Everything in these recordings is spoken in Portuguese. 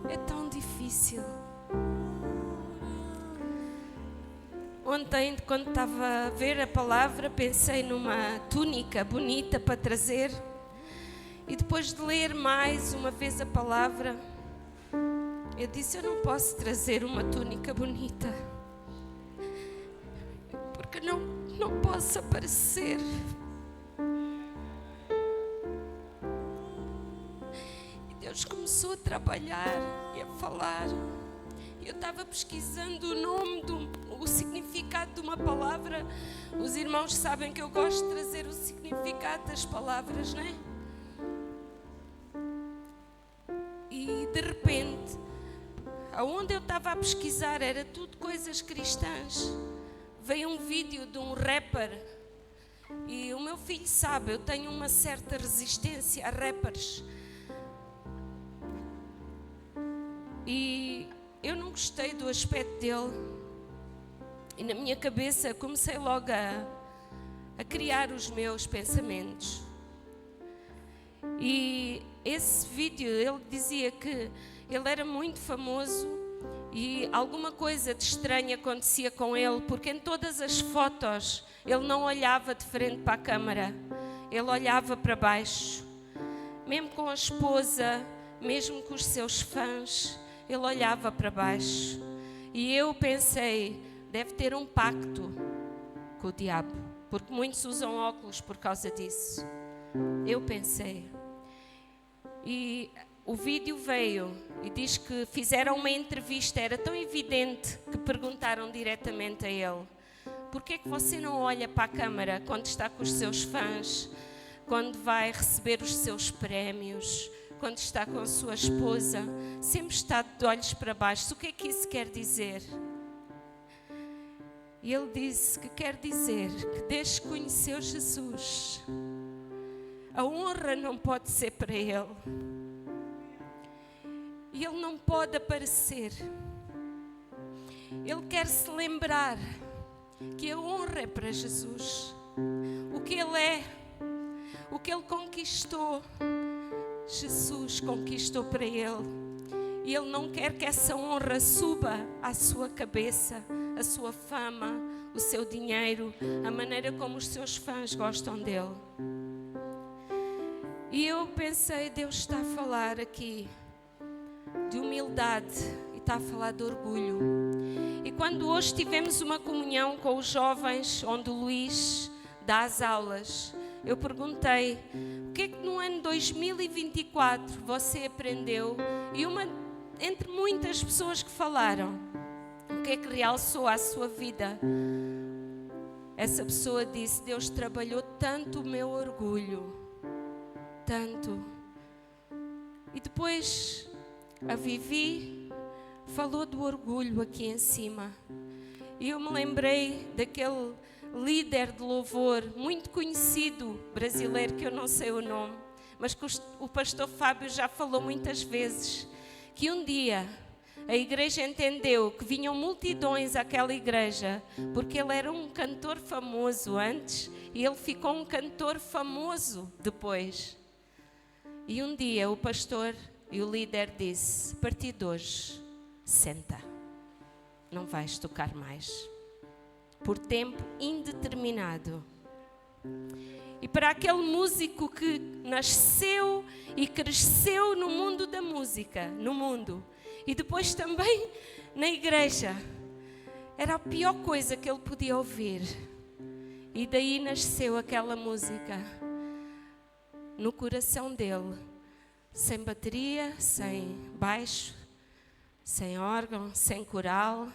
É tão difícil. Ontem, quando estava a ver a palavra, pensei numa túnica bonita para trazer. E depois de ler mais uma vez a palavra, eu disse, eu não posso trazer uma túnica bonita, porque não posso aparecer. E Deus começou a trabalhar e a falar. Eu estava pesquisando o significado de uma palavra. Os irmãos sabem que eu gosto de trazer o significado das palavras, não é? E de repente, aonde eu estava a pesquisar era tudo coisas cristãs. Veio um vídeo de um rapper. E o meu filho sabe, eu tenho uma certa resistência a rappers. E eu não gostei do aspecto dele. E na minha cabeça comecei logo a criar os meus pensamentos. E esse vídeo, ele dizia que ele era muito famoso e alguma coisa de estranho acontecia com ele, porque em todas as fotos ele não olhava de frente para a câmara, ele olhava para baixo. Mesmo com a esposa, mesmo com os seus fãs, ele olhava para baixo. E eu pensei, deve ter um pacto com o diabo, porque muitos usam óculos por causa disso. Eu pensei. E o vídeo veio e diz que fizeram uma entrevista, era tão evidente que perguntaram diretamente a ele: porquê é que você não olha para a câmara quando está com os seus fãs, quando vai receber os seus prémios, quando está com a sua esposa, sempre está de olhos para baixo? O que é que isso quer dizer? E ele disse que quer dizer que desde que conheceu Jesus, a honra não pode ser para ele. E ele não pode aparecer. Ele quer se lembrar que a honra é para Jesus. O que ele é, o que ele conquistou, Jesus conquistou para ele. E ele não quer que essa honra suba à sua cabeça, a sua fama, o seu dinheiro, a maneira como os seus fãs gostam dele. E eu pensei, Deus está a falar aqui de humildade e está a falar de orgulho. E quando hoje tivemos uma comunhão com os jovens, onde o Luís dá as aulas, eu perguntei, o que é que no ano 2024 você aprendeu? E entre muitas pessoas que falaram, o que é que realçou à sua vida? Essa pessoa disse, Deus trabalhou tanto o meu orgulho, tanto. E depois a Vivi falou do orgulho aqui em cima. E eu me lembrei daquele líder de louvor muito conhecido brasileiro, que eu não sei o nome, mas que o pastor Fábio já falou muitas vezes, que um dia a igreja entendeu que vinham multidões àquela igreja porque ele era um cantor famoso antes e ele ficou um cantor famoso depois. E um dia o pastor e o líder disse, a partir de hoje, senta, não vais tocar mais, por tempo indeterminado. E para aquele músico que nasceu e cresceu no mundo da música, no mundo, e depois também na igreja, era a pior coisa que ele podia ouvir. E daí nasceu aquela música no coração dele, sem bateria, sem baixo, sem órgão, sem coral,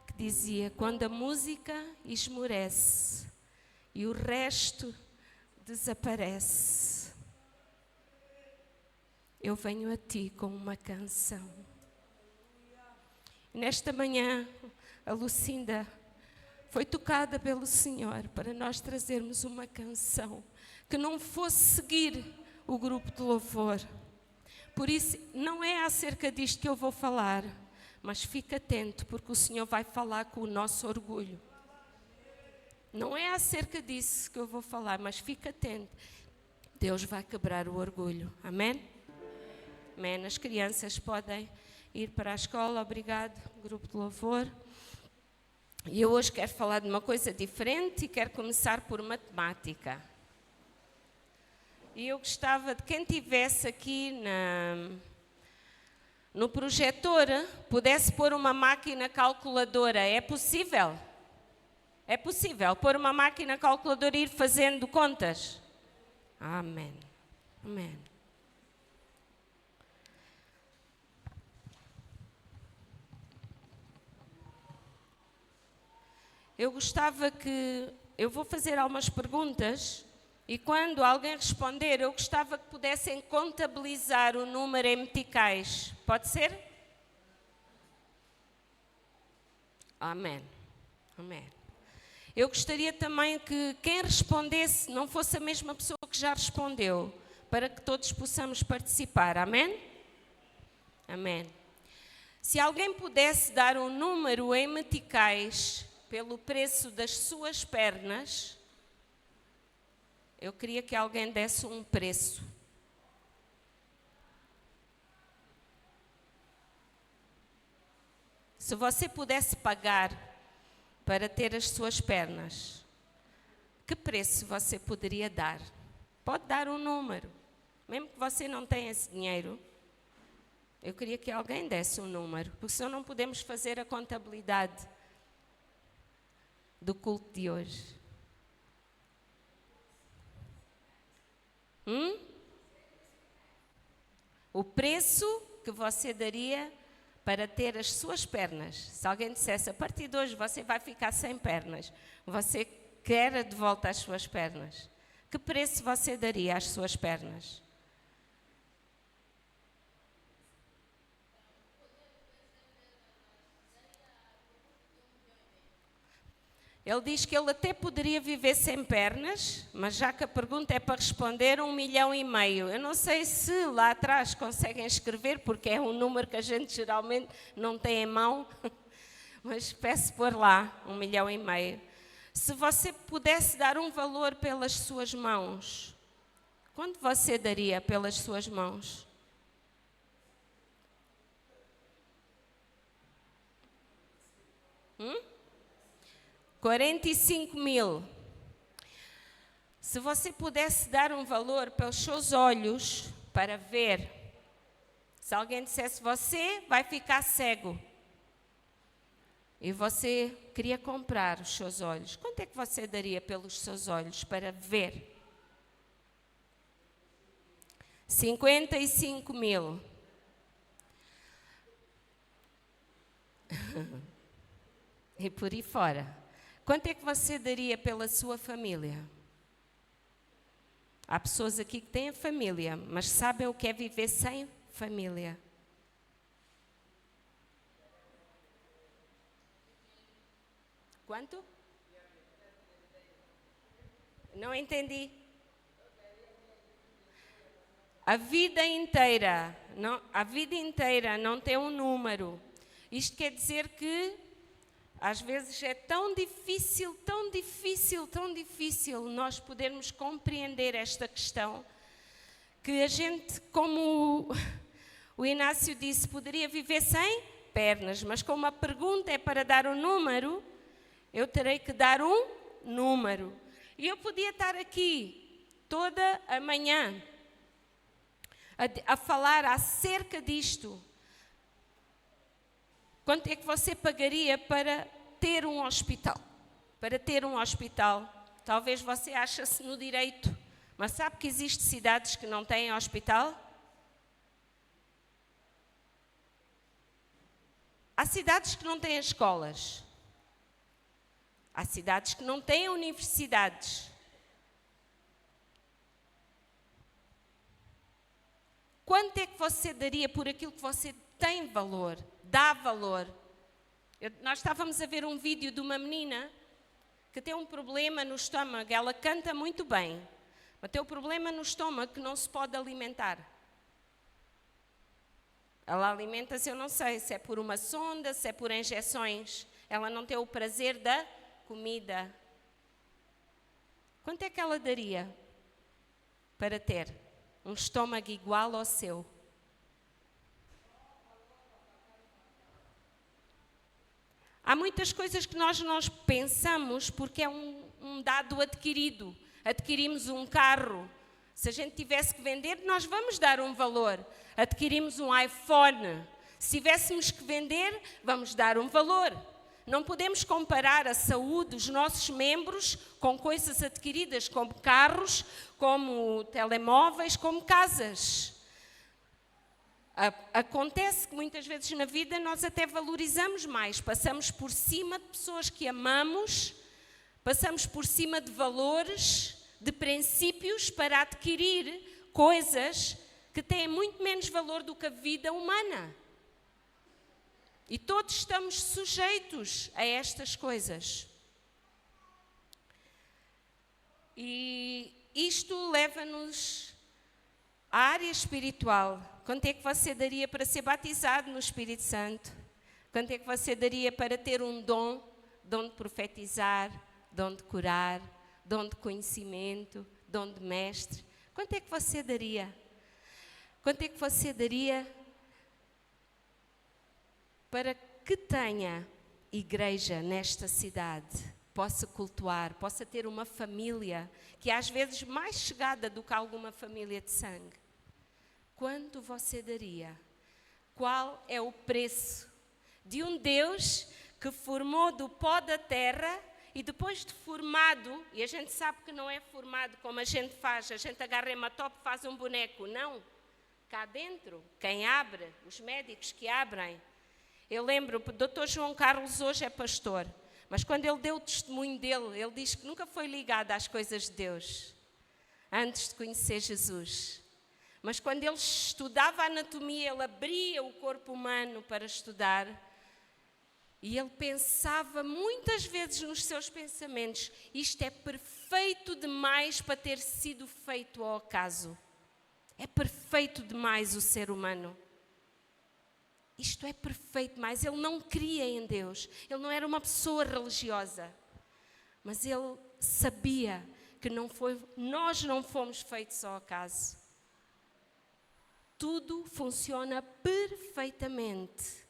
que dizia, quando a música esmorece e o resto desaparece, eu venho a ti com uma canção. Nesta manhã, a Lucinda foi tocada pelo Senhor para nós trazermos uma canção que não fosse seguir o grupo de louvor. Por isso, não é acerca disto que eu vou falar, mas fica atento, porque o Senhor vai falar com o nosso orgulho. Não é acerca disso que eu vou falar, mas fica atento. Deus vai quebrar o orgulho. Amém? Amém. As crianças podem ir para a escola. Obrigado, grupo de louvor. E eu hoje quero falar de uma coisa diferente e quero começar por matemática. E eu gostava de quem estivesse aqui no projetor pudesse pôr uma máquina calculadora. É possível? É possível pôr uma máquina calculadora e ir fazendo contas? Amém. Amém. Eu gostava que... Eu vou fazer algumas perguntas e quando alguém responder, eu gostava que pudessem contabilizar o número em meticais. Pode ser? Amém. Amém. Eu gostaria também que quem respondesse não fosse a mesma pessoa que já respondeu, para que todos possamos participar. Amém? Amém. Se alguém pudesse dar um número em meticais pelo preço das suas pernas, eu queria que alguém desse um preço. Se você pudesse pagar para ter as suas pernas, que preço você poderia dar? Pode dar um número. Mesmo que você não tenha esse dinheiro, eu queria que alguém desse um número, porque senão não podemos fazer a contabilidade do culto de hoje. O preço que você daria para ter as suas pernas. Se alguém dissesse, a partir de hoje você vai ficar sem pernas, você quer de volta as suas pernas, que preço você daria às suas pernas? Ele diz que ele até poderia viver sem pernas, mas já que a pergunta é para responder, 1,5 milhão. Eu não sei se lá atrás conseguem escrever, porque é um número que a gente geralmente não tem em mão, mas peço por lá, 1,5 milhão. Se você pudesse dar um valor pelas suas mãos, quanto você daria pelas suas mãos? Hum? 45 mil. Se você pudesse dar um valor pelos seus olhos para ver, se alguém dissesse, você vai ficar cego, e você queria comprar os seus olhos, quanto é que você daria pelos seus olhos para ver? 55 mil. E por aí fora. Quanto é que você daria pela sua família? Há pessoas aqui que têm família, mas sabem o que é viver sem família. Quanto? Não entendi. A vida inteira não tem um número. Isto quer dizer que às vezes é tão difícil nós podermos compreender esta questão, que a gente, como o Inácio disse, poderia viver sem pernas, mas como a pergunta é para dar um número, eu terei que dar um número. E eu podia estar aqui toda a manhã a falar acerca disto. Quanto é que você pagaria para ter um hospital? Para ter um hospital. Talvez você ache-se no direito, mas sabe que existem cidades que não têm hospital? Há cidades que não têm escolas. Há cidades que não têm universidades. Quanto é que você daria por aquilo que você tem valor? Dá valor. Nós estávamos a ver um vídeo de uma menina que tem um problema no estômago. Ela canta muito bem, mas tem um problema no estômago que não se pode alimentar. Ela alimenta-se, eu não sei se é por uma sonda, se é por injeções. Ela não tem o prazer da comida. Quanto é que ela daria para ter um estômago igual ao seu? Há muitas coisas que nós não pensamos porque é um dado adquirido. Adquirimos um carro. Se a gente tivesse que vender, nós vamos dar um valor. Adquirimos um iPhone. Se tivéssemos que vender, vamos dar um valor. Não podemos comparar a saúde dos nossos membros com coisas adquiridas, como carros, como telemóveis, como casas. Acontece que muitas vezes na vida nós até valorizamos mais, passamos por cima de pessoas que amamos, passamos por cima de valores, de princípios para adquirir coisas que têm muito menos valor do que a vida humana. E todos estamos sujeitos a estas coisas. E isto leva-nos à área espiritual. Quanto é que você daria para ser batizado no Espírito Santo? Quanto é que você daria para ter um dom de profetizar, dom de curar, dom de conhecimento, dom de mestre? Quanto é que você daria? Quanto é que você daria para que tenha igreja nesta cidade, possa cultuar, possa ter uma família que é às vezes mais chegada do que alguma família de sangue? Quanto você daria? Qual é o preço de um Deus que formou do pó da terra e depois de formado, e a gente sabe que não é formado como a gente faz, a gente agarra hematop e faz um boneco, não. Cá dentro, quem abre, os médicos que abrem. Eu lembro, o Dr. João Carlos hoje é pastor, mas quando ele deu o testemunho dele, ele diz que nunca foi ligado às coisas de Deus, antes de conhecer Jesus. Mas quando ele estudava a anatomia, ele abria o corpo humano para estudar, e ele pensava muitas vezes nos seus pensamentos, isto é perfeito demais para ter sido feito ao acaso. É perfeito demais o ser humano. Isto é perfeito, mas ele não cria em Deus. Ele não era uma pessoa religiosa. Mas ele sabia que nós não fomos feitos ao acaso. Tudo funciona perfeitamente.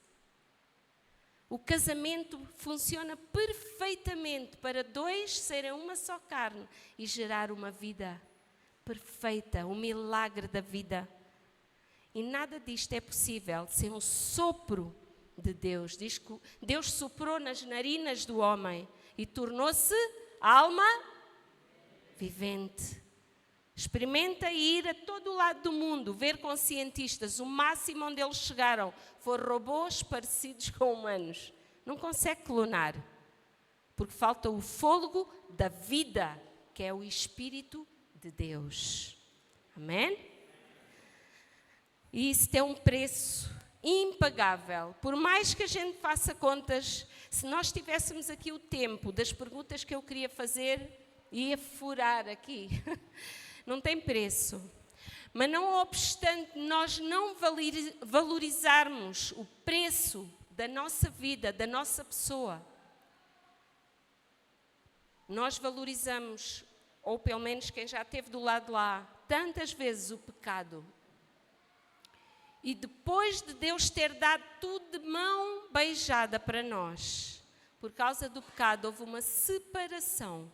O casamento funciona perfeitamente para dois serem uma só carne e gerar uma vida perfeita, o milagre da vida. E nada disto é possível sem um sopro de Deus. Diz que Deus soprou nas narinas do homem e tornou-se alma vivente. Experimenta ir a todo o lado do mundo, ver com cientistas. O máximo onde eles chegaram foram robôs parecidos com humanos. Não consegue clonar, porque falta o fôlego da vida, que é o Espírito de Deus. Amém? E isso tem um preço impagável. Por mais que a gente faça contas, se nós tivéssemos aqui o tempo das perguntas que eu queria fazer, ia furar aqui. Não tem preço. Mas não obstante nós não valorizarmos o preço da nossa vida, da nossa pessoa, nós valorizamos, ou pelo menos quem já esteve do lado de lá, tantas vezes o pecado. E depois de Deus ter dado tudo de mão beijada para nós, por causa do pecado houve uma separação.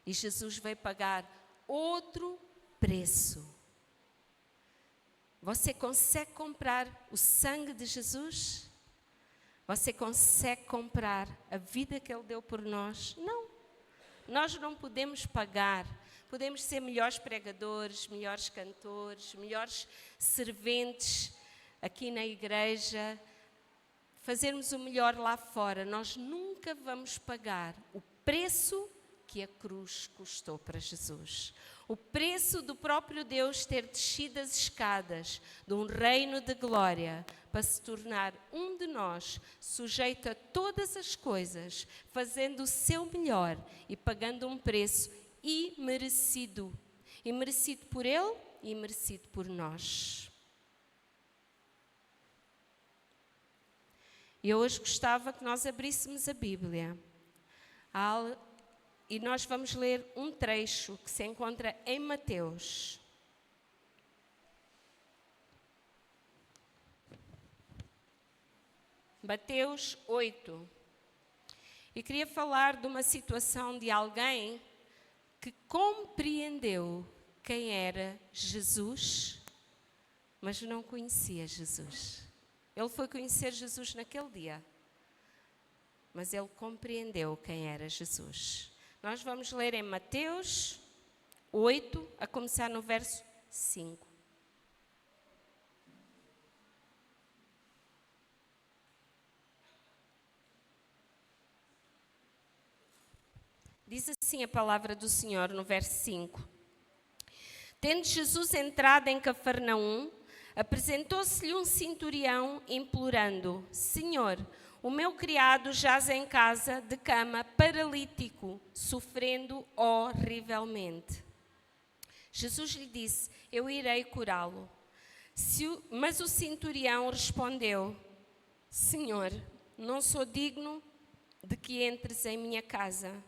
E Jesus veio pagar outro preço. Você consegue comprar o sangue de Jesus? Você consegue comprar a vida que Ele deu por nós? Não. Nós não podemos pagar. Podemos ser melhores pregadores, melhores cantores, melhores serventes aqui na igreja, fazermos o melhor lá fora. Nós nunca vamos pagar o preço que a cruz custou para Jesus. O preço do próprio Deus ter descido as escadas de um reino de glória para se tornar um de nós, sujeito a todas as coisas, fazendo o seu melhor e pagando um preço imerecido. Imerecido por Ele e imerecido por nós. Eu hoje gostava que nós abríssemos a Bíblia. E nós vamos ler um trecho que se encontra em Mateus. Mateus 8. E queria falar de uma situação de alguém que compreendeu quem era Jesus, mas não conhecia Jesus. Ele foi conhecer Jesus naquele dia, mas ele compreendeu quem era Jesus. Nós vamos ler em Mateus 8, a começar no verso 5. Diz assim a palavra do Senhor no verso 5. Tendo Jesus entrado em Cafarnaum, apresentou-se-lhe um centurião implorando: Senhor, o meu criado jaz em casa de cama, paralítico, sofrendo horrivelmente. Jesus lhe disse: eu irei curá-lo. Mas o centurião respondeu: Senhor, não sou digno de que entres em minha casa,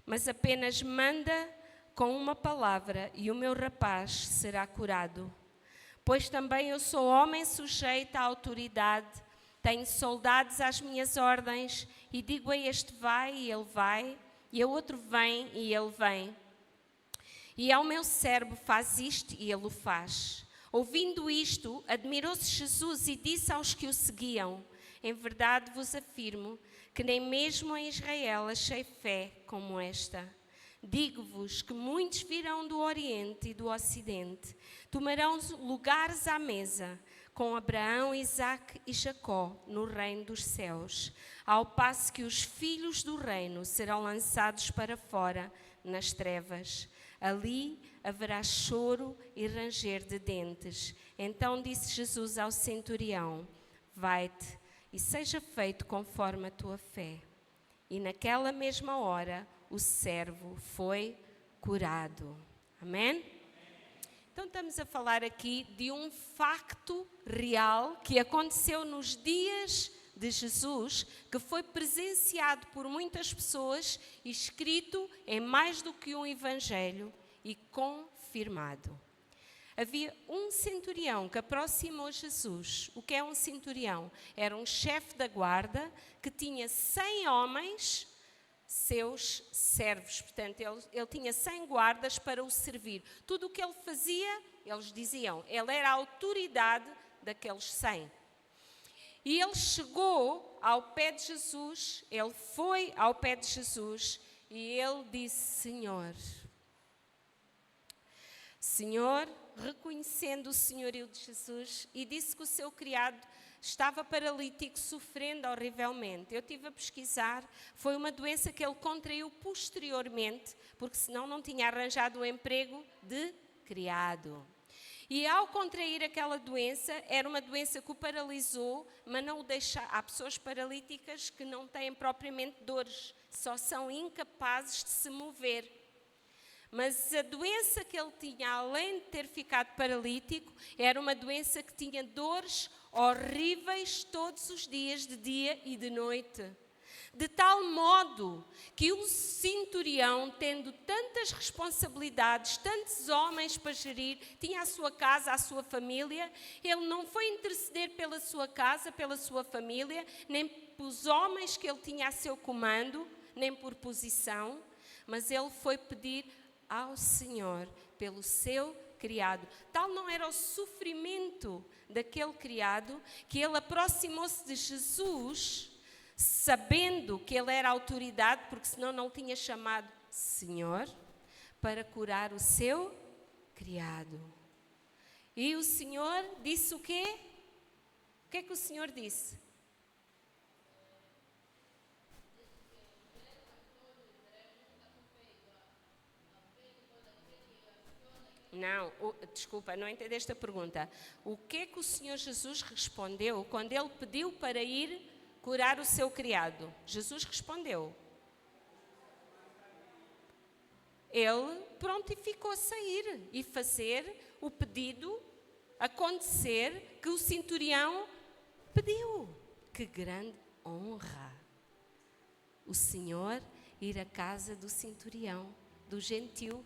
mas apenas manda com uma palavra e o meu rapaz será curado. Pois também eu sou homem sujeito à autoridade, tenho soldados às minhas ordens, e digo a este vai e ele vai, e a outro vem e ele vem. E ao meu servo faz isto e ele o faz. Ouvindo isto, admirou-se Jesus e disse aos que o seguiam: em verdade vos afirmo que nem mesmo em Israel achei fé como esta. Digo-vos que muitos virão do Oriente e do Ocidente, tomarão lugares à mesa com Abraão, Isaque e Jacó no reino dos céus, ao passo que os filhos do reino serão lançados para fora nas trevas. Ali haverá choro e ranger de dentes. Então disse Jesus ao centurião: vai-te e seja feito conforme a tua fé. E naquela mesma hora o servo foi curado. Amém? Então estamos a falar aqui de um facto real que aconteceu nos dias de Jesus, que foi presenciado por muitas pessoas, escrito em mais do que um evangelho e confirmado. Havia um centurião que aproximou Jesus. O que é um centurião? Era um chefe da guarda que tinha 100 homens, seus servos. Portanto, ele tinha 100 guardas para o servir. Tudo o que ele fazia, eles diziam, ele era a autoridade daqueles 100. E ele chegou ao pé de Jesus, ele foi ao pé de Jesus e ele disse: Senhor, reconhecendo o senhorio de Jesus, e disse que o seu criado estava paralítico, sofrendo horrivelmente. Eu estive a pesquisar, foi uma doença que ele contraiu posteriormente, porque senão não tinha arranjado o emprego de criado. E ao contrair aquela doença, era uma doença que o paralisou, mas não o deixa. Há pessoas paralíticas que não têm propriamente dores, só são incapazes de se mover. Mas a doença que ele tinha, além de ter ficado paralítico, era uma doença que tinha dores horríveis todos os dias, de dia e de noite. De tal modo que o centurião, tendo tantas responsabilidades, tantos homens para gerir, tinha a sua casa, a sua família, ele não foi interceder pela sua casa, pela sua família, nem pelos homens que ele tinha a seu comando, nem por posição, mas ele foi pedir ao Senhor pelo seu criado. Tal não era o sofrimento daquele criado que ele aproximou-se de Jesus, sabendo que ele era autoridade, porque senão não tinha chamado Senhor, para curar o seu criado. E o Senhor disse o quê? O que é que o Senhor disse? Não, desculpa, não entendeste a pergunta. O que é que o Senhor Jesus respondeu quando ele pediu para ir curar o seu criado? Jesus respondeu. Ele prontificou-se a ir e fazer o pedido acontecer que o centurião pediu. Que grande honra! O Senhor ir à casa do centurião, do gentil.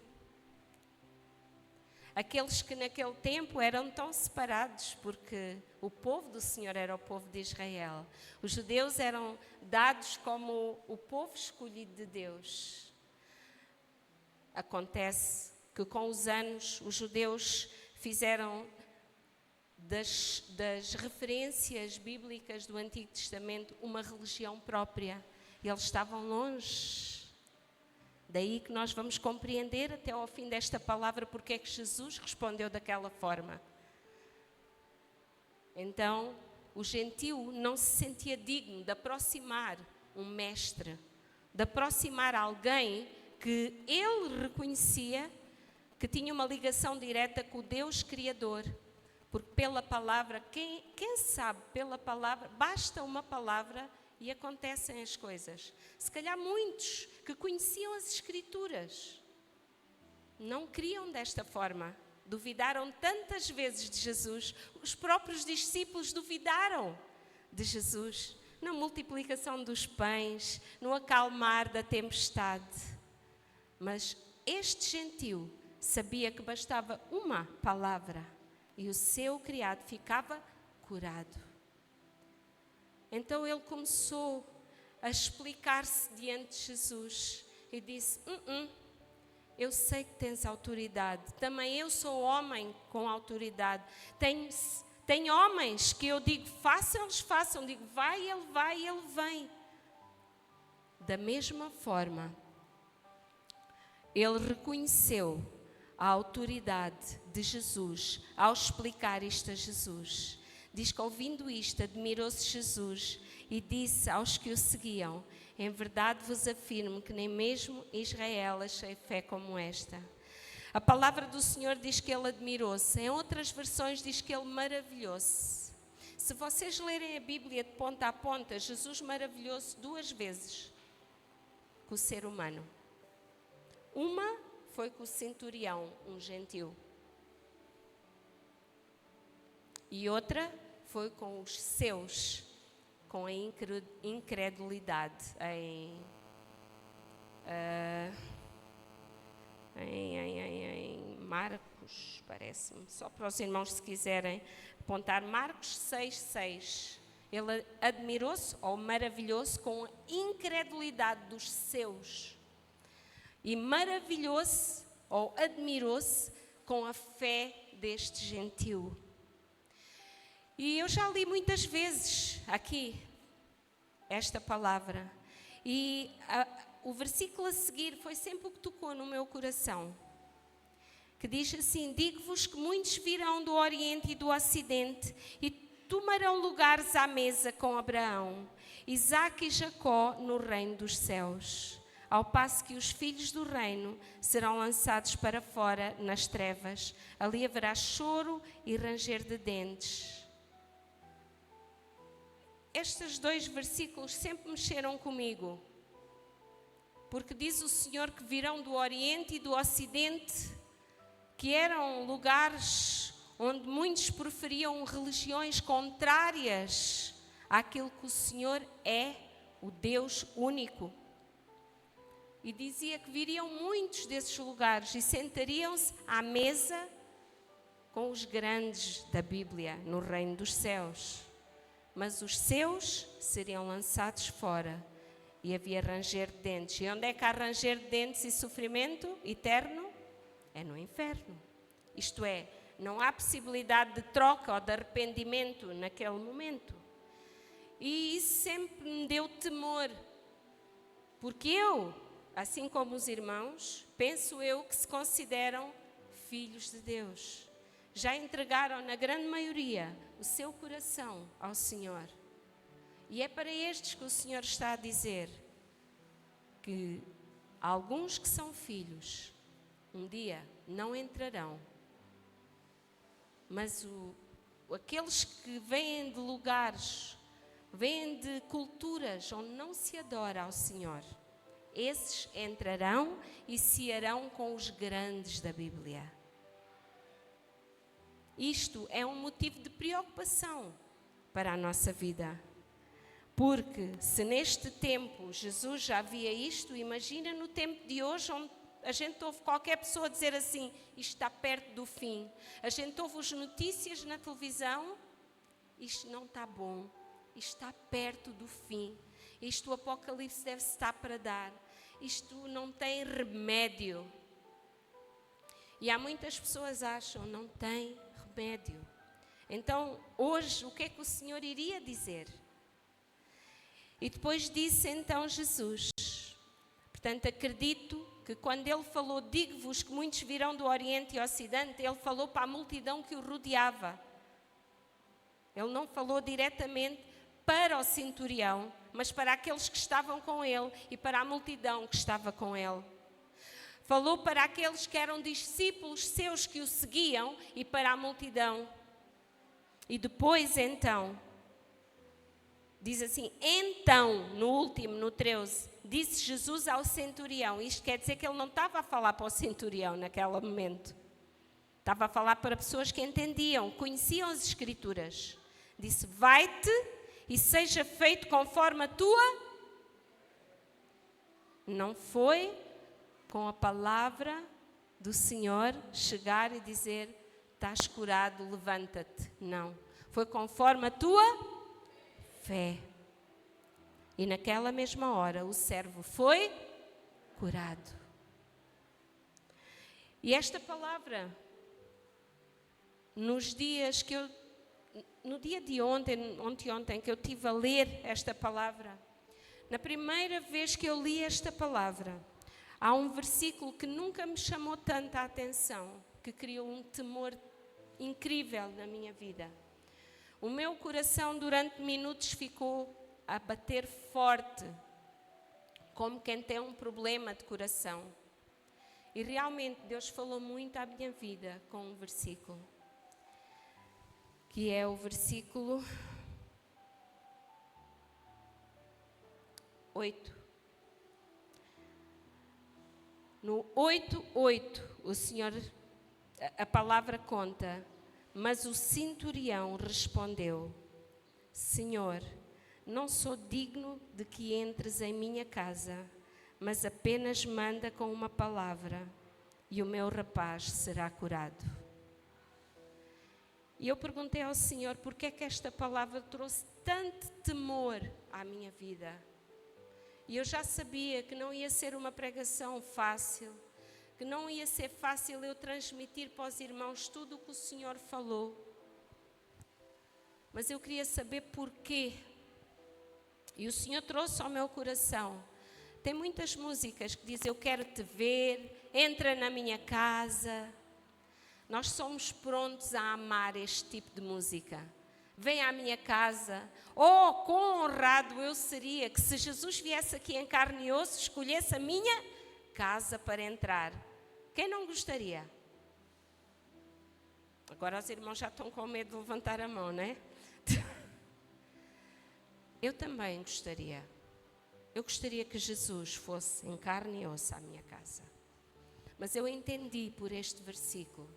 aqueles que naquele tempo eram tão separados, porque o povo do Senhor era o povo de Israel. Os judeus eram dados como o povo escolhido de Deus. Acontece que com os anos os judeus fizeram das referências bíblicas do Antigo Testamento uma religião própria. E eles estavam longe. Daí que nós vamos compreender até ao fim desta palavra porque é que Jesus respondeu daquela forma. Então, o gentio não se sentia digno de aproximar um mestre, de aproximar alguém que ele reconhecia que tinha uma ligação direta com o Deus Criador. Porque pela palavra, quem sabe pela palavra, basta uma palavra e acontecem as coisas. Se calhar muitos que conheciam as Escrituras não criam desta forma. Duvidaram tantas vezes de Jesus. Os próprios discípulos duvidaram de Jesus. Na multiplicação dos pães, no acalmar da tempestade. Mas este gentio sabia que bastava uma palavra e o seu criado ficava curado. Então ele começou a explicar-se diante de Jesus e disse: eu sei que tens autoridade, também eu sou homem com autoridade. Tem homens que eu digo façam, eles façam, digo vai, ele vem. Da mesma forma, ele reconheceu a autoridade de Jesus ao explicar isto a Jesus. Diz que ouvindo isto, admirou-se Jesus e disse aos que o seguiam: em verdade vos afirmo que nem mesmo Israel achei fé como esta. A palavra do Senhor diz que ele admirou-se. Em outras versões diz que ele maravilhou-se. Se vocês lerem a Bíblia de ponta a ponta, Jesus maravilhou-se 2 vezes com o ser humano. Uma foi com o centurião, um gentio. E outra foi com os seus, com a incredulidade em Marcos, parece-me, só para os irmãos se quiserem apontar, Marcos 6,6. Ele admirou-se ou maravilhou-se com a incredulidade dos seus e maravilhou-se ou admirou-se com a fé deste gentio. E eu já li muitas vezes aqui esta palavra e o versículo a seguir foi sempre o que tocou no meu coração, que diz assim: digo-vos que muitos virão do Oriente e do Ocidente e tomarão lugares à mesa com Abraão, Isaque e Jacó no reino dos céus, ao passo que os filhos do reino serão lançados para fora nas trevas, ali haverá choro e ranger de dentes. Estes 2 versículos sempre mexeram comigo, porque diz o Senhor que virão do Oriente e do Ocidente, que eram lugares onde muitos preferiam religiões contrárias àquilo que o Senhor é, o Deus único. E dizia que viriam muitos desses lugares e sentariam-se à mesa com os grandes da Bíblia no reino dos céus. Mas os seus seriam lançados fora e havia ranger de dentes. E onde é que há ranger de dentes e sofrimento eterno? É no inferno. Isto é, não há possibilidade de troca ou de arrependimento naquele momento. E isso sempre me deu temor, porque eu, assim como os irmãos, penso eu que se consideram filhos de Deus. Já entregaram, na grande maioria, o seu coração ao Senhor. E é para estes que o Senhor está a dizer que alguns que são filhos, um dia não entrarão. Mas aqueles que vêm de lugares, vêm de culturas onde não se adora ao Senhor, esses entrarão e cearão com os grandes da Bíblia. Isto é um motivo de preocupação para a nossa vida. Porque se neste tempo Jesus já via isto, imagina no tempo de hoje, onde a gente ouve qualquer pessoa dizer assim, isto está perto do fim. A gente ouve as notícias na televisão, isto não está bom, isto está perto do fim. Isto o Apocalipse deve estar para dar. Isto não tem remédio. E há muitas pessoas que acham, não tem remédio. Então, hoje, o que é que o Senhor iria dizer? E depois disse então Jesus, portanto, acredito que quando ele falou, digo-vos que muitos virão do Oriente e Ocidente, ele falou para a multidão que o rodeava. Ele não falou diretamente para o centurião, mas para aqueles que estavam com ele e para a multidão que estava com ele. Falou para aqueles que eram discípulos seus que o seguiam e para a multidão. E depois então, diz assim, então, no último, no 13, disse Jesus ao centurião. Isto quer dizer que ele não estava a falar para o centurião naquele momento. Estava a falar para pessoas que entendiam, conheciam as Escrituras. Disse, vai-te e seja feito conforme a tua. Não foi com a palavra do Senhor chegar e dizer, estás curado, levanta-te. Não. Foi conforme a tua fé. E naquela mesma hora o servo foi curado. E esta palavra, nos dias que eu, no dia de ontem que eu estive a ler esta palavra, na primeira vez que eu li esta palavra, há um versículo que nunca me chamou tanta atenção, que criou um temor incrível na minha vida. O meu coração durante minutos ficou a bater forte, como quem tem um problema de coração. E realmente Deus falou muito à minha vida com um versículo, que é o versículo 8. No 8:8, o Senhor, a palavra conta, mas o centurião respondeu, Senhor, não sou digno de que entres em minha casa, mas apenas manda com uma palavra e o meu rapaz será curado. E eu perguntei ao Senhor, por que é que esta palavra trouxe tanto temor à minha vida? E eu já sabia que não ia ser uma pregação fácil, que não ia ser fácil eu transmitir para os irmãos tudo o que o Senhor falou. Mas eu queria saber porquê. E o Senhor trouxe ao meu coração. Tem muitas músicas que dizem, eu quero te ver, entra na minha casa. Nós somos prontos a amar este tipo de música. Vem à minha casa. Oh, quão honrado eu seria que se Jesus viesse aqui em carne e osso, escolhesse a minha casa para entrar. Quem não gostaria? Agora os irmãos já estão com medo de levantar a mão, não é? Eu também gostaria. Eu gostaria que Jesus fosse em carne e osso à minha casa. Mas eu entendi por este versículo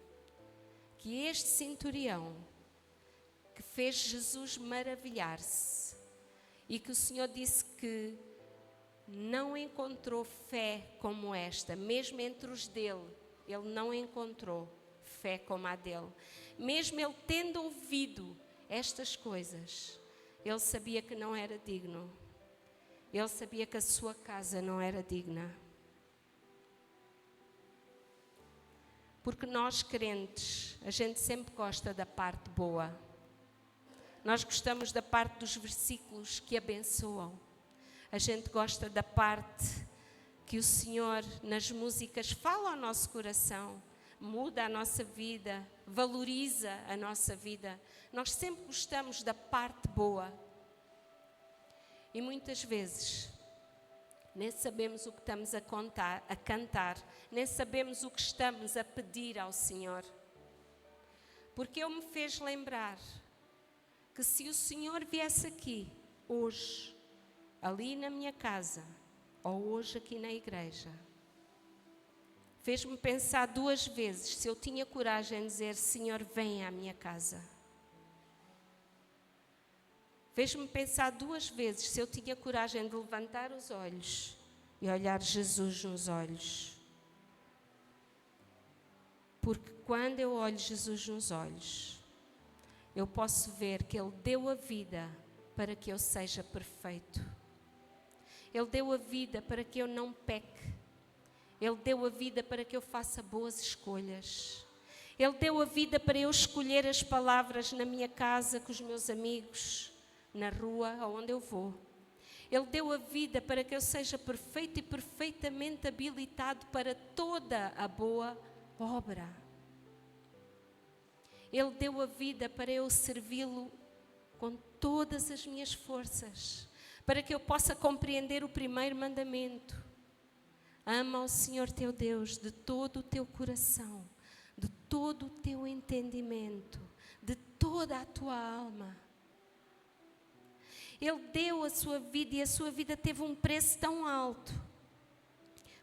que este centurião que fez Jesus maravilhar-se e que o Senhor disse que não encontrou fé como esta, mesmo entre os dele, ele não encontrou fé como a dele. Mesmo ele tendo ouvido estas coisas, ele sabia que não era digno. Ele sabia que a sua casa não era digna. Porque nós crentes, a gente sempre gosta da parte boa. Nós gostamos da parte dos versículos que abençoam. A gente gosta da parte que o Senhor, nas músicas, fala ao nosso coração, muda a nossa vida, valoriza a nossa vida. Nós sempre gostamos da parte boa. E muitas vezes nem sabemos o que estamos a cantar, nem sabemos o que estamos a pedir ao Senhor. Porque Ele me fez lembrar que se o Senhor viesse aqui, hoje, ali na minha casa, ou hoje aqui na igreja, fez-me pensar 2 vezes se eu tinha coragem de dizer, Senhor, vem à minha casa. Fez-me pensar 2 vezes se eu tinha coragem de levantar os olhos e olhar Jesus nos olhos. Porque quando eu olho Jesus nos olhos, eu posso ver que Ele deu a vida para que eu seja perfeito. Ele deu a vida para que eu não peque. Ele deu a vida para que eu faça boas escolhas. Ele deu a vida para eu escolher as palavras na minha casa, com os meus amigos, na rua, aonde eu vou. Ele deu a vida para que eu seja perfeito e perfeitamente habilitado para toda a boa obra. Ele deu a vida para eu servi-lo com todas as minhas forças, para que eu possa compreender o primeiro mandamento. Ama o Senhor teu Deus de todo o teu coração, de todo o teu entendimento, de toda a tua alma. Ele deu a sua vida e a sua vida teve um preço tão alto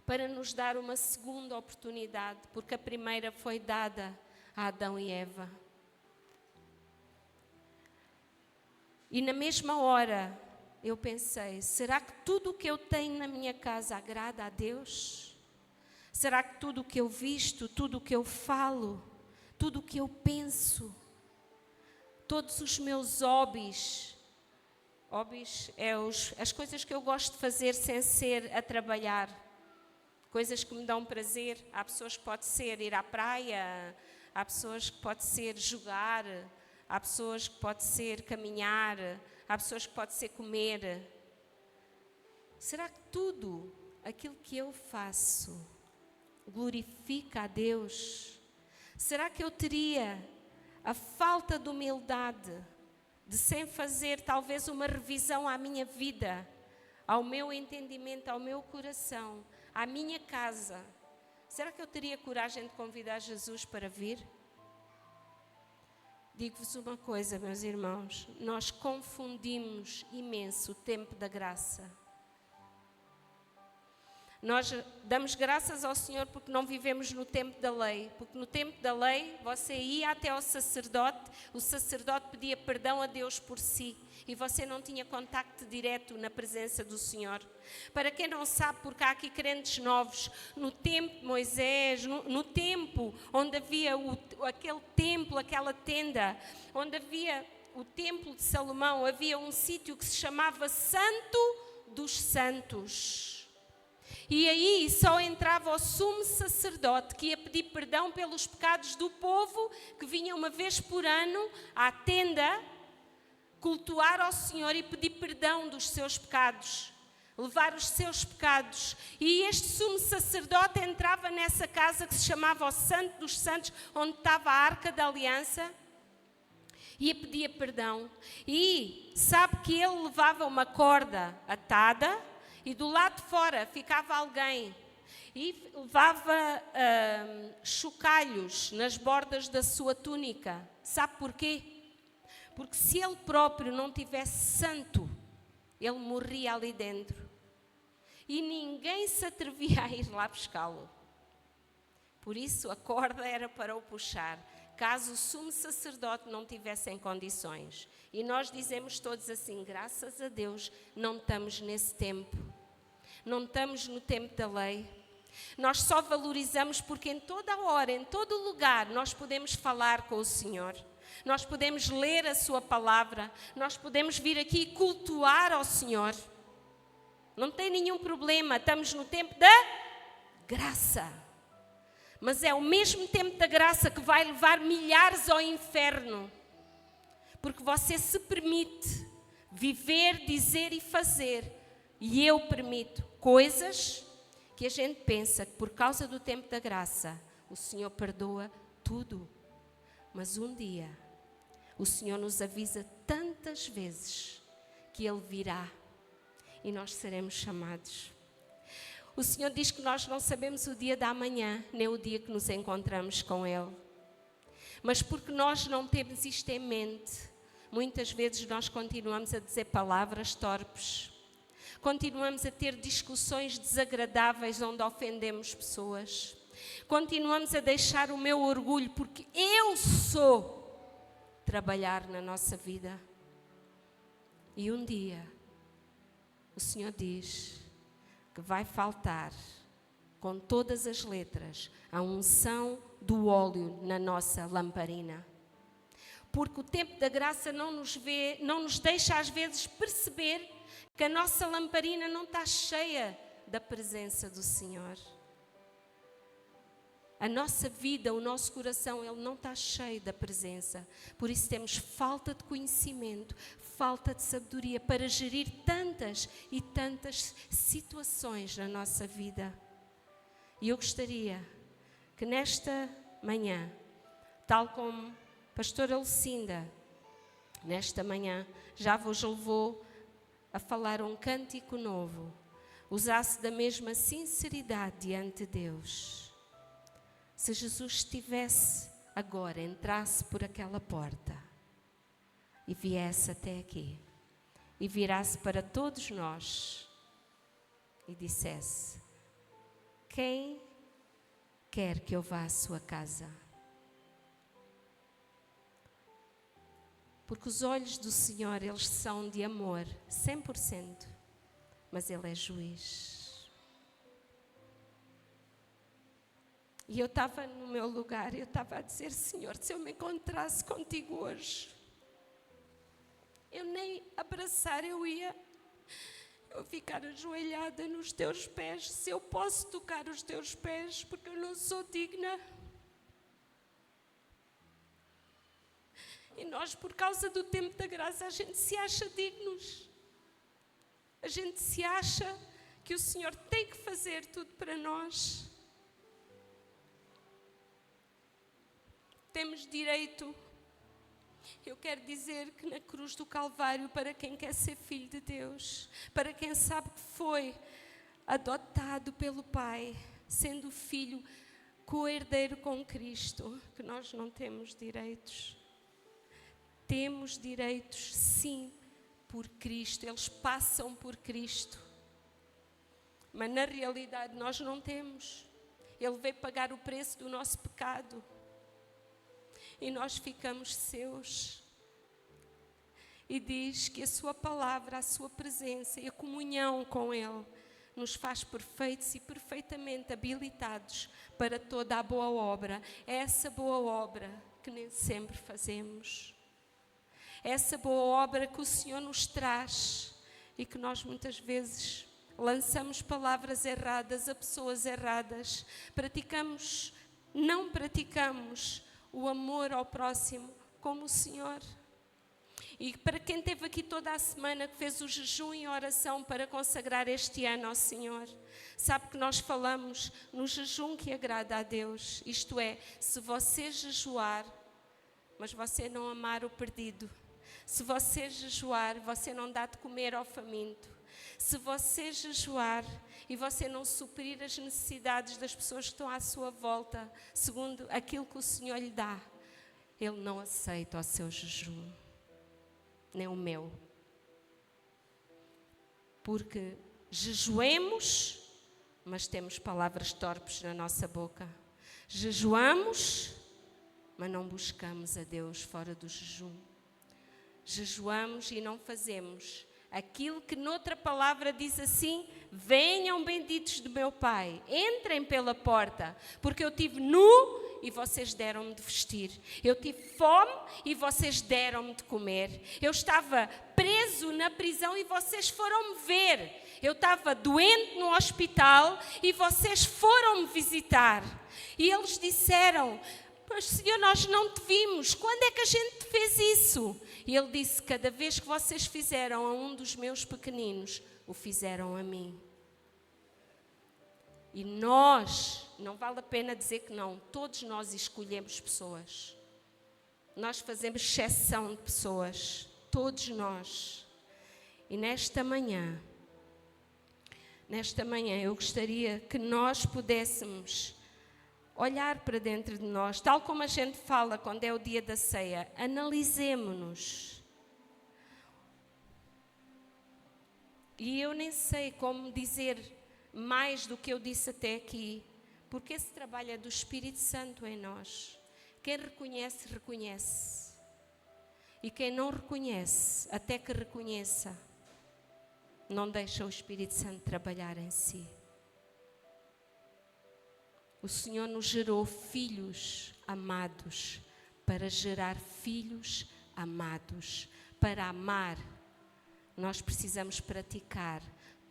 para nos dar uma segunda oportunidade, porque a primeira foi dada a Adão e Eva. E na mesma hora eu pensei, será que tudo o que eu tenho na minha casa agrada a Deus? Será que tudo o que eu visto, tudo o que eu falo, tudo o que eu penso, todos os meus hobbies é as coisas que eu gosto de fazer sem ser a trabalhar, coisas que me dão prazer. Há pessoas que pode ser ir à praia, há pessoas que pode ser jogar, há pessoas que pode ser caminhar, há pessoas que pode ser comer. Será que tudo aquilo que eu faço glorifica a Deus? Será que eu teria a falta de humildade de, sem fazer talvez uma revisão à minha vida, ao meu entendimento, ao meu coração, à minha casa, será que eu teria coragem de convidar Jesus para vir? Digo-vos uma coisa, meus irmãos, nós confundimos imenso o tempo da graça. Nós damos graças ao Senhor porque não vivemos no tempo da lei, porque no tempo da lei você ia até ao sacerdote, o sacerdote pedia perdão a Deus por si e você não tinha contacto direto na presença do Senhor. Para quem não sabe, porque há aqui crentes novos, no tempo de Moisés, no tempo onde havia aquele templo, aquela tenda, onde havia o templo de Salomão, havia um sítio que se chamava Santo dos Santos. E aí só entrava o sumo sacerdote que ia pedir perdão pelos pecados do povo que vinha uma vez por ano à tenda cultuar ao Senhor e pedir perdão dos seus pecados, levar os seus pecados. E este sumo sacerdote entrava nessa casa que se chamava o Santo dos Santos, onde estava a Arca da Aliança, e pedia perdão. E sabe que ele levava uma corda atada e do lado de fora ficava alguém e levava chocalhos nas bordas da sua túnica. Sabe porquê? Porque se ele próprio não tivesse santo, ele morria ali dentro. E ninguém se atrevia a ir lá buscá-lo. Por isso a corda era para o puxar, caso o sumo sacerdote não tivesse em condições. E nós dizemos todos assim, graças a Deus, não estamos nesse tempo. Não estamos no tempo da lei. Nós só valorizamos porque em toda a hora, em todo o lugar, nós podemos falar com o Senhor. Nós podemos ler a sua palavra. Nós podemos vir aqui e cultuar ao Senhor. Não tem nenhum problema. Estamos no tempo da graça. Mas é o mesmo tempo da graça que vai levar milhares ao inferno. Porque você se permite viver, dizer e fazer. E eu permito coisas que a gente pensa que por causa do tempo da graça o Senhor perdoa tudo. Mas um dia o Senhor nos avisa tantas vezes que Ele virá e nós seremos chamados. O Senhor diz que nós não sabemos o dia da manhã, nem o dia que nos encontramos com Ele. Mas porque nós não temos isto em mente, muitas vezes nós continuamos a dizer palavras torpes. Continuamos a ter discussões desagradáveis onde ofendemos pessoas. Continuamos a deixar o meu orgulho, porque eu sou, trabalhar na nossa vida. E um dia, o Senhor diz que vai faltar com todas as letras, a unção do óleo na nossa lamparina. Porque o tempo da graça não nos deixa às vezes perceber que a nossa lamparina não está cheia da presença do Senhor. A nossa vida, o nosso coração, ele não está cheio da presença. Por isso temos falta de conhecimento, falta de sabedoria para gerir tantas e tantas situações na nossa vida. E eu gostaria que nesta manhã, tal como a pastora Lucinda, nesta manhã, já vos levou a falar um cântico novo, usasse da mesma sinceridade diante de Deus. Se Jesus estivesse agora, entrasse por aquela porta e viesse até aqui e virasse para todos nós e dissesse: quem quer que eu vá à sua casa? Porque os olhos do Senhor, eles são de amor, 100%, mas Ele é juiz. E eu estava no meu lugar, eu estava a dizer: Senhor, se eu me encontrasse contigo hoje, eu nem abraçar eu ia ficar ajoelhada nos teus pés, se eu posso tocar os teus pés, porque eu não sou digna. E nós, por causa do tempo da graça, a gente se acha dignos. A gente se acha que o Senhor tem que fazer tudo para nós. Temos direito, eu quero dizer que na cruz do Calvário, para quem quer ser filho de Deus, para quem sabe que foi adotado pelo Pai, sendo filho co-herdeiro com Cristo, que nós não temos direitos. Temos direitos, sim, por Cristo, eles passam por Cristo, mas na realidade nós não temos. Ele veio pagar o preço do nosso pecado. E nós ficamos seus. E diz que a sua palavra, a sua presença e a comunhão com Ele nos faz perfeitos e perfeitamente habilitados para toda a boa obra. É essa boa obra que nem sempre fazemos. É essa boa obra que o Senhor nos traz e que nós muitas vezes lançamos palavras erradas a pessoas erradas. Não praticamos o amor ao próximo como o Senhor. E para quem esteve aqui toda a semana, que fez o jejum e a oração para consagrar este ano ao Senhor, sabe que nós falamos no jejum que agrada a Deus. Isto é, se você jejuar, mas você não amar o perdido, se você jejuar, você não dá de comer ao faminto, se você jejuar e você não suprir as necessidades das pessoas que estão à sua volta, segundo aquilo que o Senhor lhe dá, Ele não aceita o seu jejum, nem o meu. Porque jejuemos, mas temos palavras torpes na nossa boca. Jejuamos, mas não buscamos a Deus fora do jejum. Jejuamos e não fazemos aquilo que noutra palavra diz assim: venham benditos do meu Pai, entrem pela porta, porque eu tive nu e vocês deram-me de vestir, eu tive fome e vocês deram-me de comer, eu estava preso na prisão e vocês foram-me ver, eu estava doente no hospital e vocês foram-me visitar. E eles disseram: mas Senhor, nós não te vimos, quando é que a gente te fez isso? E Ele disse: cada vez que vocês fizeram a um dos meus pequeninos, o fizeram a mim. E nós, não vale a pena dizer que não, todos nós escolhemos pessoas. Nós fazemos exceção de pessoas, todos nós. E nesta manhã eu gostaria que nós pudéssemos olhar para dentro de nós, tal como a gente fala quando é o dia da ceia, analisemo-nos. E eu nem sei como dizer mais do que eu disse até aqui, porque esse trabalho é do Espírito Santo em nós. Quem reconhece, reconhece. E quem não reconhece, até que reconheça, não deixa o Espírito Santo trabalhar em si. O Senhor nos gerou filhos amados para gerar filhos amados. Para amar, nós precisamos praticar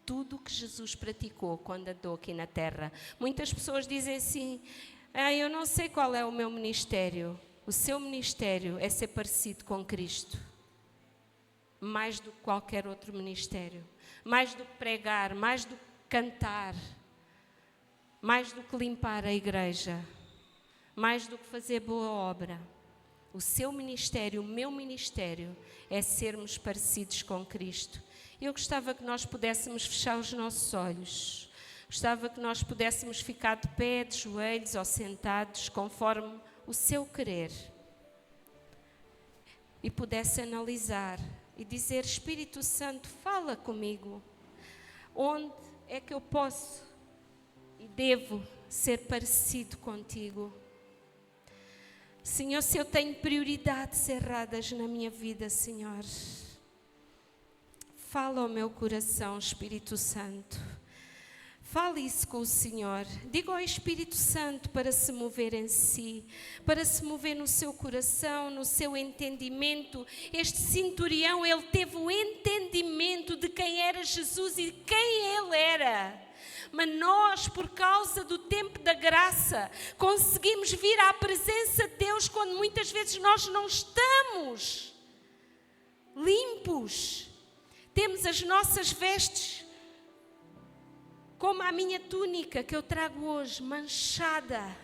tudo o que Jesus praticou quando andou aqui na terra. Muitas pessoas dizem assim, eu não sei qual é o meu ministério. O seu ministério é ser parecido com Cristo. Mais do que qualquer outro ministério. Mais do que pregar, mais do que cantar. Mais do que limpar a igreja, mais do que fazer boa obra. O seu ministério, o meu ministério, é sermos parecidos com Cristo. Eu gostava que nós pudéssemos fechar os nossos olhos. Gostava que nós pudéssemos ficar de pé, de joelhos ou sentados, conforme o seu querer. E pudesse analisar e dizer, Espírito Santo, fala comigo. Onde é que eu posso e devo ser parecido contigo? Senhor, se eu tenho prioridades erradas na minha vida, Senhor, fala ao meu coração, Espírito Santo. Fale isso com o Senhor. Diga ao Espírito Santo para se mover em si, para se mover no seu coração, no seu entendimento. Este centurião, ele teve o entendimento de quem era Jesus e de quem ele era. Mas nós, por causa do tempo da graça, conseguimos vir à presença de Deus quando muitas vezes nós não estamos limpos. Temos as nossas vestes, como a minha túnica que eu trago hoje, manchada.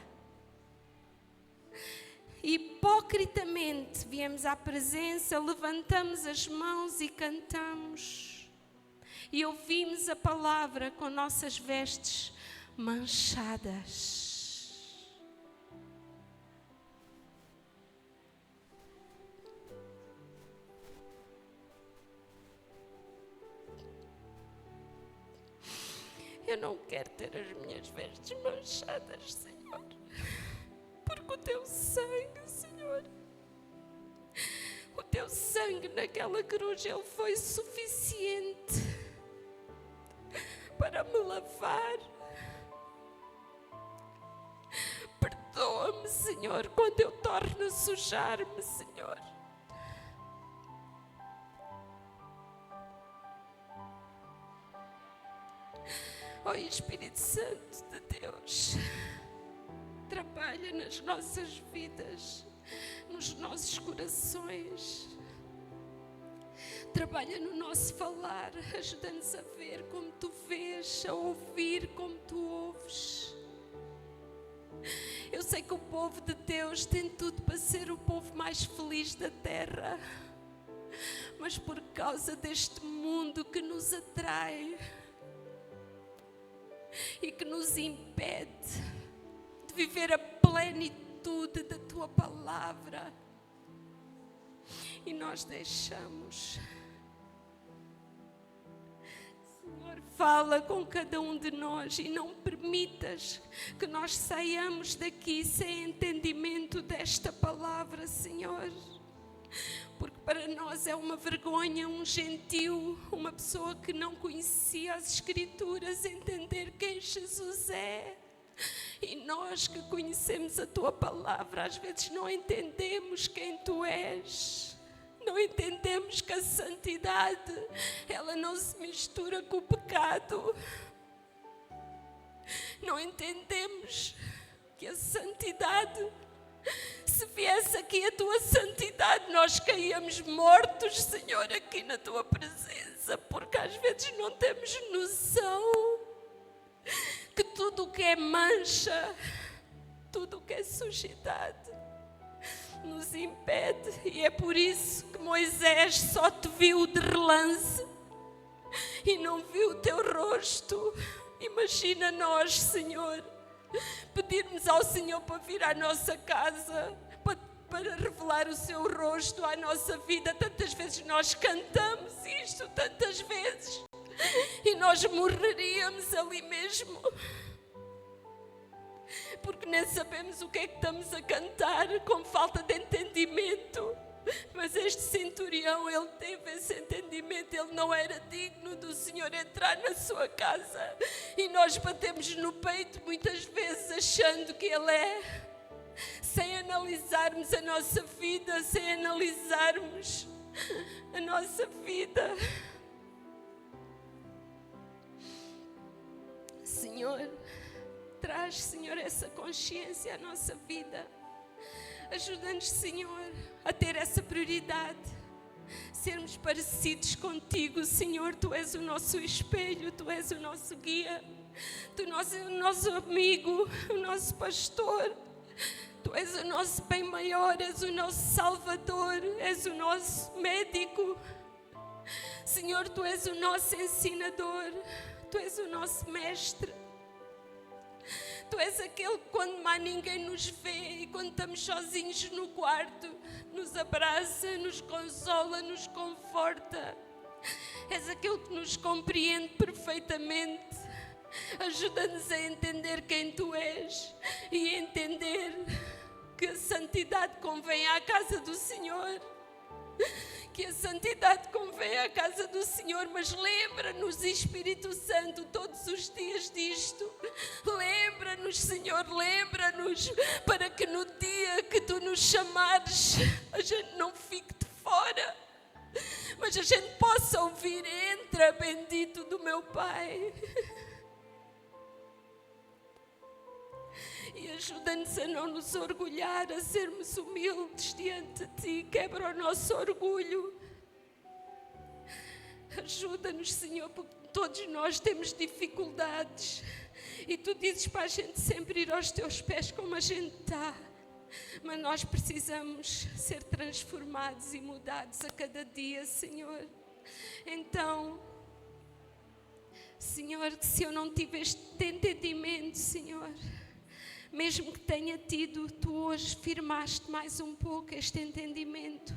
Hipocritamente viemos à presença, levantamos as mãos e cantamos. E ouvimos a palavra com nossas vestes manchadas. Eu não quero ter as minhas vestes manchadas, Senhor, porque o teu sangue, Senhor, o teu sangue naquela cruz, ele foi suficiente para me lavar. Perdoa-me, Senhor, quando eu torno a sujar-me, Senhor. Ó Espírito Santo de Deus, trabalha nas nossas vidas, nos nossos corações. Trabalha no nosso falar, ajuda-nos a ver como tu vês, a ouvir como tu ouves. Eu sei que o povo de Deus tem tudo para ser o povo mais feliz da terra, mas por causa deste mundo que nos atrai e que nos impede de viver a plenitude da tua palavra, e nós deixamos. Senhor, fala com cada um de nós e não permitas que nós saiamos daqui sem entendimento desta palavra, Senhor. Porque para nós é uma vergonha um gentio, uma pessoa que não conhecia as Escrituras, entender quem Jesus é. E nós que conhecemos a tua palavra, às vezes não entendemos quem tu és. Não entendemos que a santidade, ela não se mistura com o pecado. Não entendemos que a santidade, se viesse aqui a tua santidade, nós caíamos mortos, Senhor, aqui na tua presença, porque às vezes não temos noção que tudo o que é mancha, tudo o que é sujidade, nos impede. E é por isso que Moisés só te viu de relance e não viu o teu rosto. Imagina nós, Senhor, pedirmos ao Senhor para vir à nossa casa, para revelar o seu rosto à nossa vida. Tantas vezes nós cantamos isto, tantas vezes, e nós morreríamos ali mesmo, porque nem sabemos o que é que estamos a cantar, com falta de entendimento. Mas este centurião, ele teve esse entendimento, ele não era digno do Senhor entrar na sua casa. E nós batemos no peito muitas vezes achando que ele é, sem analisarmos a nossa vida, sem analisarmos a nossa vida. Senhor, traz, Senhor, essa consciência à nossa vida. Ajuda-nos, Senhor, a ter essa prioridade, sermos parecidos contigo, Senhor. Tu és o nosso espelho, Tu és o nosso guia, Tu és o nosso amigo, o nosso pastor. Tu és o nosso bem maior, és o nosso Salvador, és o nosso médico. Senhor, Tu és o nosso ensinador, Tu és o nosso mestre. Tu és aquele que quando mais ninguém nos vê e quando estamos sozinhos no quarto, nos abraça, nos consola, nos conforta. És aquele que nos compreende perfeitamente. Ajuda-nos a entender quem Tu és e a entender que a santidade convém à casa do Senhor. Que a santidade convém à casa do Senhor, mas lembra-nos, Espírito Santo, todos os dias disto. Lembra-nos, Senhor, lembra-nos, para que no dia que Tu nos chamares, a gente não fique de fora, mas a gente possa ouvir: entra, bendito do meu Pai. E ajuda-nos a não nos orgulhar, a sermos humildes diante de Ti. Quebra o nosso orgulho. Ajuda-nos, Senhor, porque todos nós temos dificuldades. E Tu dizes para a gente sempre ir aos Teus pés como a gente está. Mas nós precisamos ser transformados e mudados a cada dia, Senhor. Então, Senhor, que se eu não tiver este entendimento, Senhor, mesmo que tenha tido, Tu hoje firmaste mais um pouco este entendimento.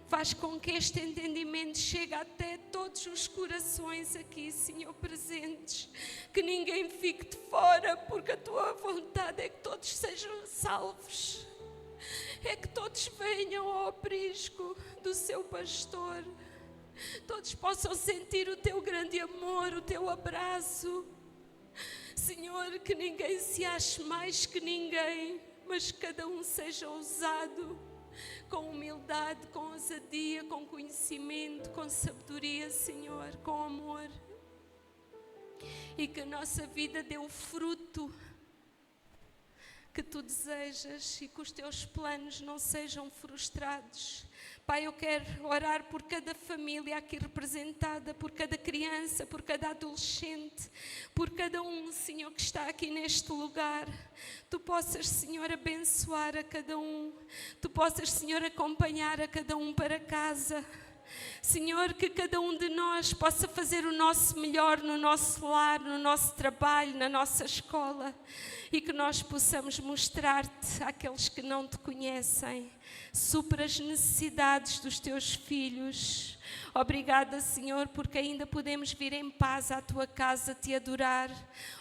Faz com que este entendimento chegue até todos os corações aqui, Senhor, presentes. Que ninguém fique de fora, porque a Tua vontade é que todos sejam salvos. É que todos venham ao aprisco do Seu pastor. Todos possam sentir o Teu grande amor, o Teu abraço. Senhor, que ninguém se ache mais que ninguém, mas que cada um seja ousado, com humildade, com ousadia, com conhecimento, com sabedoria, Senhor, com amor. E que a nossa vida dê o fruto que Tu desejas e que os Teus planos não sejam frustrados. Pai, eu quero orar por cada família aqui representada, por cada criança, por cada adolescente, por cada um, Senhor, que está aqui neste lugar. Tu possas, Senhor, abençoar a cada um. Tu possas, Senhor, acompanhar a cada um para casa. Senhor, que cada um de nós possa fazer o nosso melhor no nosso lar, no nosso trabalho, na nossa escola, e que nós possamos mostrar-Te àqueles que não Te conhecem. Supra as necessidades dos Teus filhos. Obrigada, Senhor, porque ainda podemos vir em paz à Tua casa Te adorar.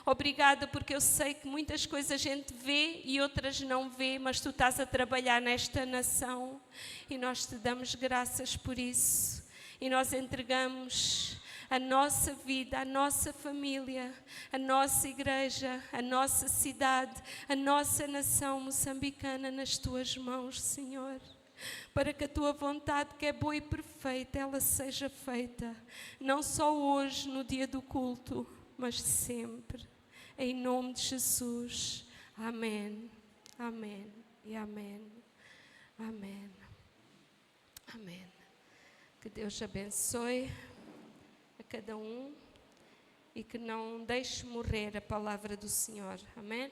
Obrigada porque eu sei que muitas coisas a gente vê e outras não vê, mas Tu estás a trabalhar nesta nação e nós Te damos graças por isso. E nós entregamos a nossa vida, a nossa família, a nossa igreja, a nossa cidade, a nossa nação moçambicana nas Tuas mãos, Senhor. Para que a Tua vontade, que é boa e perfeita, ela seja feita, não só hoje, no dia do culto, mas sempre. Em nome de Jesus. Amém. Amém e amém. Amém. Amém. Que Deus abençoe a cada um e que não deixe morrer a palavra do Senhor. Amém?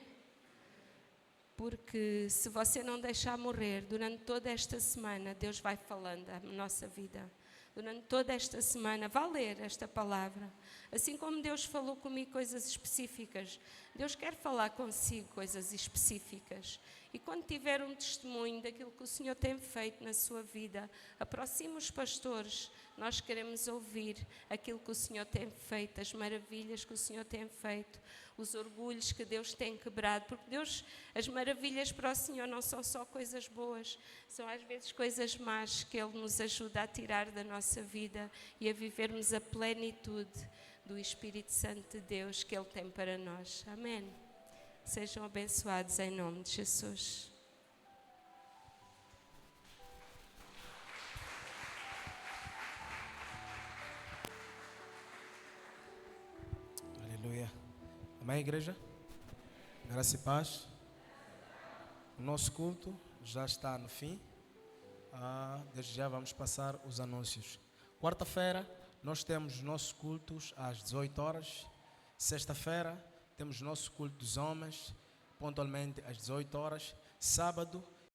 Porque se você não deixar morrer durante toda esta semana, Deus vai falando a nossa vida. Durante toda esta semana, vá ler esta palavra. Assim como Deus falou comigo coisas específicas, Deus quer falar consigo coisas específicas. E quando tiver um testemunho daquilo que o Senhor tem feito na sua vida, aproxime os pastores. Nós queremos ouvir aquilo que o Senhor tem feito, as maravilhas que o Senhor tem feito, os orgulhos que Deus tem quebrado, porque Deus, as maravilhas para o Senhor não são só coisas boas, são às vezes coisas más que Ele nos ajuda a tirar da nossa vida e a vivermos a plenitude do Espírito Santo de Deus que Ele tem para nós. Amém. Sejam abençoados em nome de Jesus. Aleluia. Amém, igreja? Graça e paz. O nosso culto já está no fim. Desde já vamos passar os anúncios. Quarta-feira nós temos nossos cultos às 18 horas. Sexta-feira temos nosso culto dos homens, pontualmente às 18 horas. Sábado